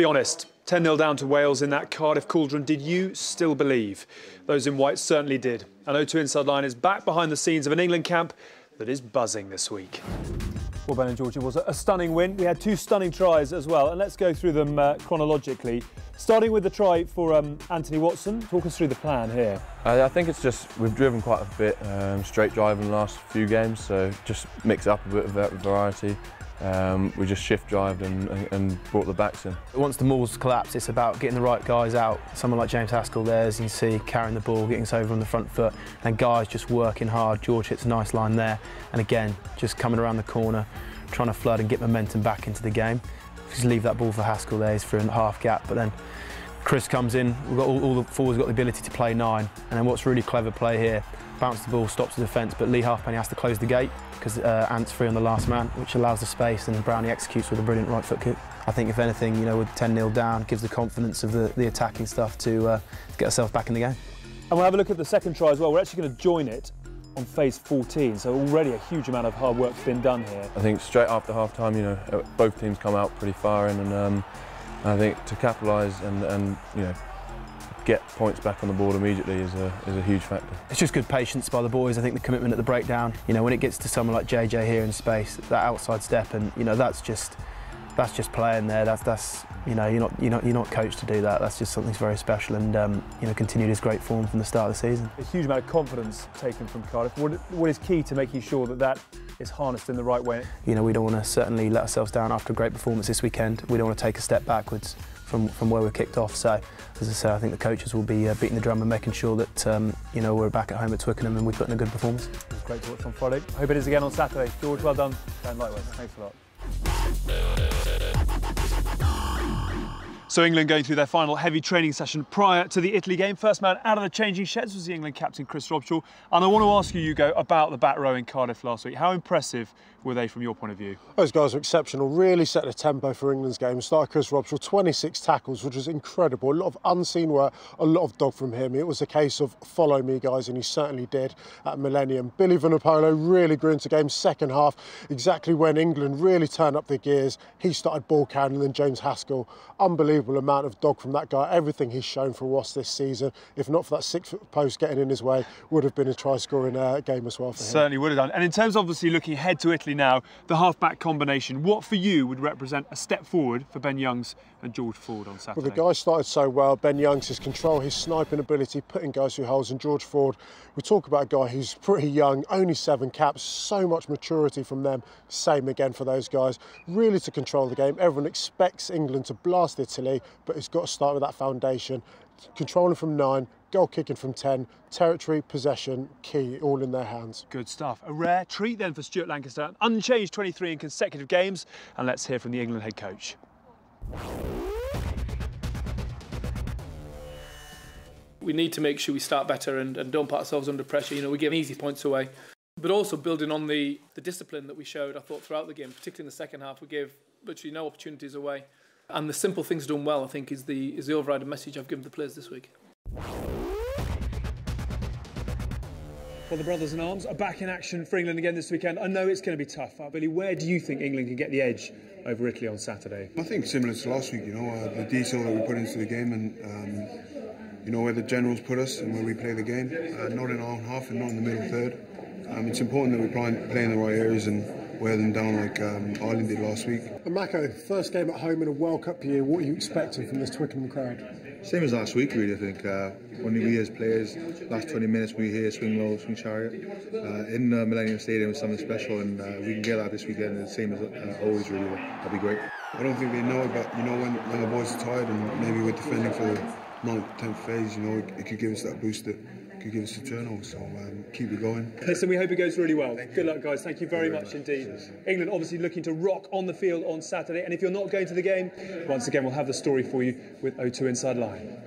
Be honest, 10-0 down to Wales in that Cardiff cauldron. Did you still believe? Those in white certainly did. And O2 Inside Line is back behind the scenes of an England camp that is buzzing this week. Well, Ben and George, it was a stunning win. We had two stunning tries as well, and let's go through them chronologically. Starting with the try for Anthony Watson. Talk us through the plan here. I think it's just we've driven quite a bit straight drive in the last few games, so just mix up a bit of variety. We just shift drived and brought the backs in. Once the mauls collapse, it's about getting the right guys out. Someone like James Haskell there, as you can see, carrying the ball, getting us over on the front foot, and guys just working hard. George hits a nice line there, and again, just coming around the corner, trying to flood and get momentum back into the game. Just leave that ball for Haskell there, he's through in the half gap, but then Chris comes in, we've got all the forwards got the ability to play 9, and then what's really clever play here, bounce the ball, stops the defence, but Lee Halfpenny has to close the gate because Ant's free on the last man, which allows the space, and Brownie executes with a brilliant right foot kick. I think if anything, you know, with 10-0 down, gives the confidence of the attacking stuff to get ourselves back in the game. And we'll have a look at the second try as well. We're actually going to join it on phase 14, so already a huge amount of hard work's been done here. I think straight after half-time, you know, both teams come out pretty far in, and I think to capitalise and you know, get points back on the board immediately is a huge factor. It's just good patience by the boys. I think the commitment at the breakdown. You know, when it gets to someone like JJ here in space, that outside step, and you know, that's just playing there. That's you know, you're not coached to do that. That's just something very special, and you know, continued his great form from the start of the season. A huge amount of confidence taken from Cardiff. What is key to making sure that is harnessed in the right way? You know, we don't want to certainly let ourselves down after a great performance this weekend. We don't want to take a step backwards from where we kicked off. So, as I say, I think the coaches will be beating the drum and making sure that you know, we're back at home at Twickenham and we put in a good performance. It was great to watch on Friday. Hope it is again on Saturday. George, well done. And likewise, thanks a lot. So England going through their final heavy training session prior to the Italy game. First man out of the changing sheds was the England captain Chris Robshaw. And I want to ask you, Ugo, about the back row in Cardiff last week. How impressive were they from your point of view? Those guys were exceptional, really set the tempo for England's game. Started Chris Robshaw, 26 tackles, which was incredible. A lot of unseen work, a lot of dog from him. It was a case of follow me, guys, and he certainly did at Millennium. Billy Vunipola really grew into the game second half, exactly when England really turned up their gears. He started ball carrying, and then James Haskell. Unbelievable amount of dog from that guy. Everything he's shown for Wasps this season, if not for that 6-foot post getting in his way, would have been a try-scoring game as well for him. Certainly would have done. And in terms of obviously looking ahead to Italy now, the half-back combination, what for you would represent a step forward for Ben Youngs and George Ford on Saturday? Well, the guy started so well. Ben Youngs, his control, his sniping ability, putting guys through holes, and George Ford, we talk about a guy who's pretty young, only 7 caps, so much maturity from them. Same again for those guys. Really to control the game. Everyone expects England to blast Italy, but it's got to start with that foundation. Controlling from 9, goal kicking from 10, territory, possession, key, all in their hands. Good stuff. A rare treat then for Stuart Lancaster. Unchanged 23 in consecutive games. And let's hear from the England head coach. We need to make sure we start better and don't put ourselves under pressure. You know, we give easy points away. But also building on the discipline that we showed, I thought, throughout the game, particularly in the second half, we gave virtually no opportunities away. And the simple things done well, I think, is the overriding message I've given the players this week. Well, the brothers in arms are back in action for England again this weekend. I know it's going to be tough. Billy, where do you think England can get the edge over Italy on Saturday? I think similar to last week, you know, the detail that we put into the game, and you know, where the generals put us and where we play the game, not in our own half and not in the middle third. It's important that we play in the right areas and wear them down like Ireland did last week. And Mako, first game at home in a World Cup year, what are you expecting from this Twickenham crowd? Same as last week, really, I think. When we as players, last 20 minutes we hear swing low, swing chariot. In Millennium Stadium is something special, and we can get that this weekend, the same as always, really. That'd be great. I don't think they know it, but you know, when the boys are tired and maybe we're defending for the 9th, 10th phase, you know, it could give us that boost that could give us a turnover, so keep it going. Listen, we hope it goes really well. Good luck, guys. Thank you very much indeed. England obviously looking to rock on the field on Saturday, and if you're not going to the game, once again we'll have the story for you with O2 Inside Line.